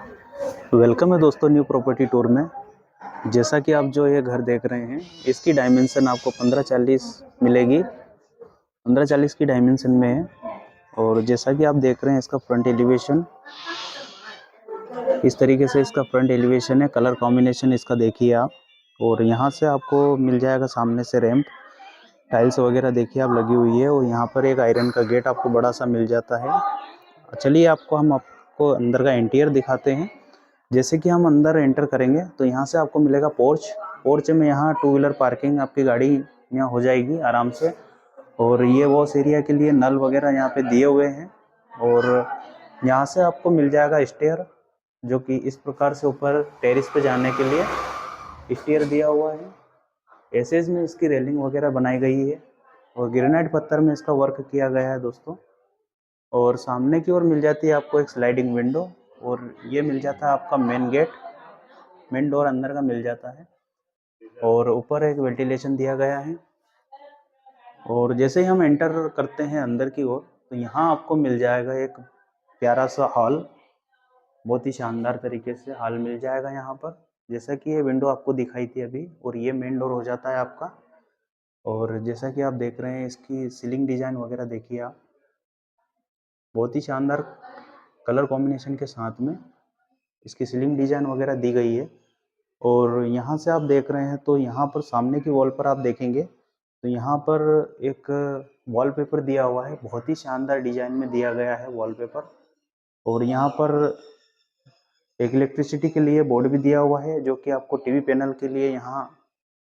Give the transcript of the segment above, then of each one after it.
Welcome है दोस्तों new property tour में। जैसा कि आप जो ये घर देख रहे हैं, इसकी डायमेंशन आपको 1540 मिलेगी। 1540 की डायमेंशन में है। और जैसा कि आप देख रहे हैं, इसका फ्रंट एलिवेशन इस तरीके से इसका फ्रंट एलिवेशन है। कलर कॉम्बिनेशन इसका देखिए आप। और यहाँ से आपको मिल जाएगा सामने से रैंप, टाइल्स वगैरह देखिए आप लगी हुई है। और यहाँ पर एक आयरन का गेट आपको बड़ा सा मिल जाता है। चलिए हम आपको अंदर का इंटीरियर दिखाते हैं। जैसे कि हम अंदर एंटर करेंगे तो यहाँ से आपको मिलेगा पोर्च। पोर्च में यहाँ 2 व्हीलर पार्किंग आपकी गाड़ी यहाँ हो जाएगी आराम से। और ये वॉश एरिया के लिए नल वगैरह यहाँ पे दिए हुए हैं। और यहाँ से आपको मिल जाएगा स्टेयर, जो कि इस प्रकार से ऊपर टेरिस पे जाने के लिए स्टेयर दिया हुआ है। एसेज में इसकी रेलिंग वगैरह बनाई गई है और ग्रेनाइट पत्थर में इसका वर्क किया गया है दोस्तों। और सामने की ओर मिल जाती है आपको एक स्लाइडिंग विंडो। और ये मिल जाता है आपका मेन गेट, मेन डोर अंदर का मिल जाता है। और ऊपर एक वेंटिलेशन दिया गया है। और जैसे ही हम एंटर करते हैं अंदर की ओर तो यहाँ आपको मिल जाएगा एक प्यारा सा हॉल। बहुत ही शानदार तरीके से हॉल मिल जाएगा यहाँ पर। जैसा कि ये विंडो आपको दिखाई थी अभी, और ये मेन डोर हो जाता है आपका। और जैसा कि आप देख रहे हैं, इसकी सीलिंग डिजाइन वगैरह देखिए आप, बहुत ही शानदार कलर कॉम्बिनेशन के साथ में इसकी सीलिंग डिजाइन वगैरह दी गई है। और यहाँ से आप देख रहे हैं तो यहाँ पर सामने की वॉल पर आप देखेंगे तो यहाँ पर एक वॉलपेपर दिया हुआ है। बहुत ही शानदार डिजाइन में दिया गया है वॉलपेपर। और यहाँ पर एक इलेक्ट्रिसिटी के लिए बोर्ड भी दिया हुआ है, जो कि आपको टीवी पैनल के लिए यहाँ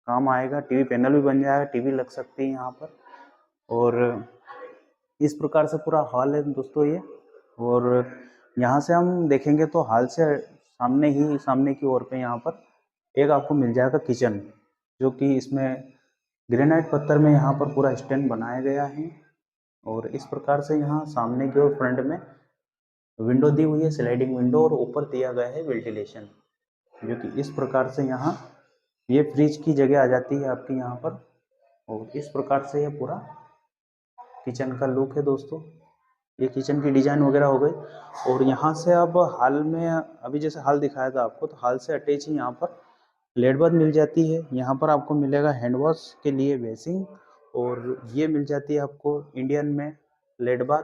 काम आएगा। टीवी पैनल भी बन जाएगा, टीवी लग सकती है यहाँ पर। और इस प्रकार से पूरा हॉल है दोस्तों ये। और यहाँ से हम देखेंगे तो हॉल से सामने की ओर पे यहाँ पर एक आपको मिल जाएगा किचन, जो कि इसमें ग्रेनाइट पत्थर में यहाँ पर पूरा स्टैंड बनाया गया है। और इस प्रकार से यहाँ सामने की ओर फ्रंट में विंडो दी हुई है, स्लाइडिंग विंडो। और ऊपर दिया गया है वेंटिलेशन, जो कि इस प्रकार से यहाँ ये फ्रिज की जगह आ जाती है आपकी यहाँ पर। और इस प्रकार से ये पूरा किचन का लुक है दोस्तों। ये किचन की डिजाइन वगैरह हो गई। और यहाँ से अब हाल में अभी जैसे हाल दिखाया था आपको, तो हाल से अटैच ही यहाँ पर लेट बाथ मिल जाती है। यहाँ पर आपको मिलेगा हैंड वॉश के लिए बेसिंग। और ये मिल जाती है आपको इंडियन में लेट बाथ,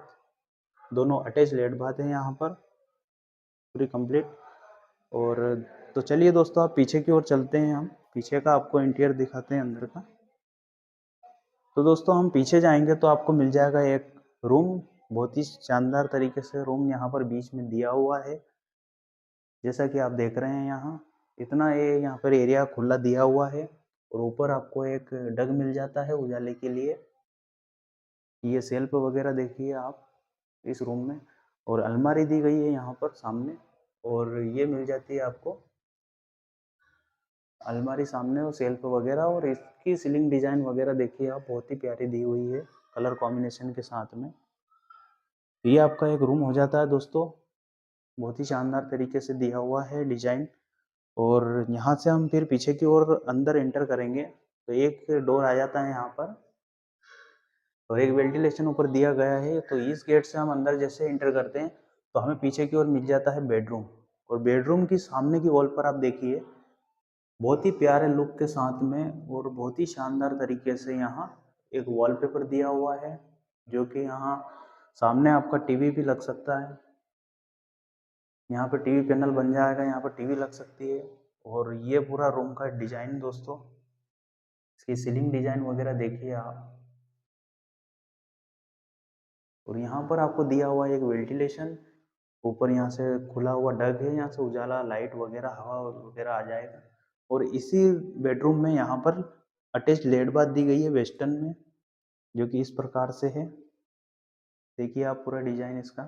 दोनों अटैच लेट बाथ है यहाँ पर पूरी कंप्लीट। और तो चलिए दोस्तों, आप पीछे की ओर चलते हैं। हम पीछे का आपको इंटीरियर दिखाते हैं अंदर का। तो दोस्तों हम पीछे जाएंगे तो आपको मिल जाएगा एक रूम। बहुत ही शानदार तरीके से रूम यहाँ पर बीच में दिया हुआ है। जैसा कि आप देख रहे हैं, यहाँ इतना ये यहाँ पर एरिया खुला दिया हुआ है। और ऊपर आपको एक डग मिल जाता है उजाले के लिए। ये सेल्फ वगैरह देखिए आप इस रूम में। और अलमारी दी गई है यहाँ पर सामने। और ये मिल जाती है आपको अलमारी सामने और सेल्फ वगैरह। और इसकी सीलिंग डिजाइन वगैरह देखिए आप, बहुत ही प्यारी दी हुई है कलर कॉम्बिनेशन के साथ में। ये आपका एक रूम हो जाता है दोस्तों। बहुत ही शानदार तरीके से दिया हुआ है डिजाइन। और यहाँ से हम फिर पीछे की ओर अंदर एंटर करेंगे तो एक डोर आ जाता है यहाँ पर। और एक वेंटिलेशन ऊपर दिया गया है। तो इस गेट से हम अंदर जैसे एंटर करते हैं तो हमें पीछे की ओर मिल जाता है बेडरूम। और बेडरूम की सामने की वॉल पर आप देखिए, बहुत ही प्यारे लुक के साथ में और बहुत ही शानदार तरीके से यहाँ एक वॉलपेपर दिया हुआ है, जो कि यहाँ सामने आपका टीवी भी लग सकता है। यहाँ पर टीवी पैनल बन जाएगा, यहाँ पर टीवी लग सकती है। और ये पूरा रूम का डिजाइन दोस्तों, इसकी सीलिंग डिजाइन वगैरह देखिए आप। और यहाँ पर आपको दिया हुआ है एक वेंटिलेशन। ऊपर यहाँ से खुला हुआ डग है, यहाँ से उजाला लाइट वगैरह हवा वगैरह आ जाएगा। और इसी बेडरूम में यहाँ पर अटैच लेट बाथ दी गई है वेस्टर्न में, जो कि इस प्रकार से है। देखिए आप पूरा डिजाइन इसका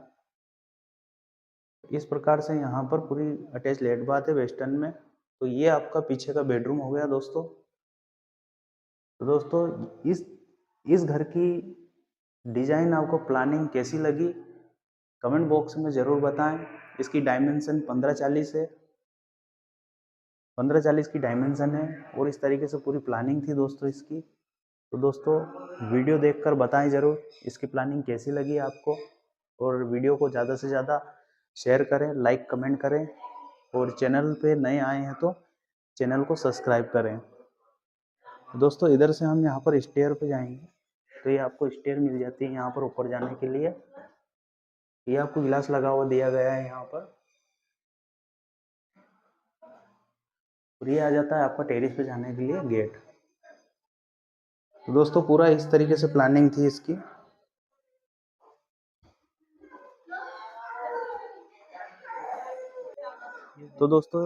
इस प्रकार से यहाँ पर पूरी अटैच लेट बाथ है वेस्टर्न में। तो ये आपका पीछे का बेडरूम हो गया दोस्तों। तो दोस्तों इस घर की डिजाइन आपको प्लानिंग कैसी लगी, कमेंट बॉक्स में ज़रूर बताएं। इसकी डायमेंशन 1540 है, 1540 की डायमेंशन है। और इस तरीके से पूरी प्लानिंग थी दोस्तों इसकी। तो दोस्तों वीडियो देखकर बताएं ज़रूर इसकी प्लानिंग कैसी लगी आपको। और वीडियो को ज़्यादा से ज़्यादा शेयर करें, लाइक कमेंट करें। और चैनल पे नए आए हैं तो चैनल को सब्सक्राइब करें। दोस्तों इधर से हम यहाँ पर स्टेयर पे जाएंगे तो ये आपको स्टेयर मिल जाती है यहाँ पर ऊपर जाने के लिए। ये आपको गिलास लगा हुआ दिया गया है यहाँ पर, और ये आ जाता है आपका टेरेस पे जाने के लिए गेट। तो दोस्तों पूरा इस तरीके से प्लानिंग थी इसकी। तो दोस्तों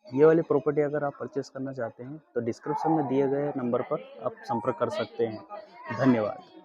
ये वाली प्रॉपर्टी अगर आप परचेस करना चाहते हैं तो डिस्क्रिप्शन में दिए गए नंबर पर आप संपर्क कर सकते हैं। धन्यवाद।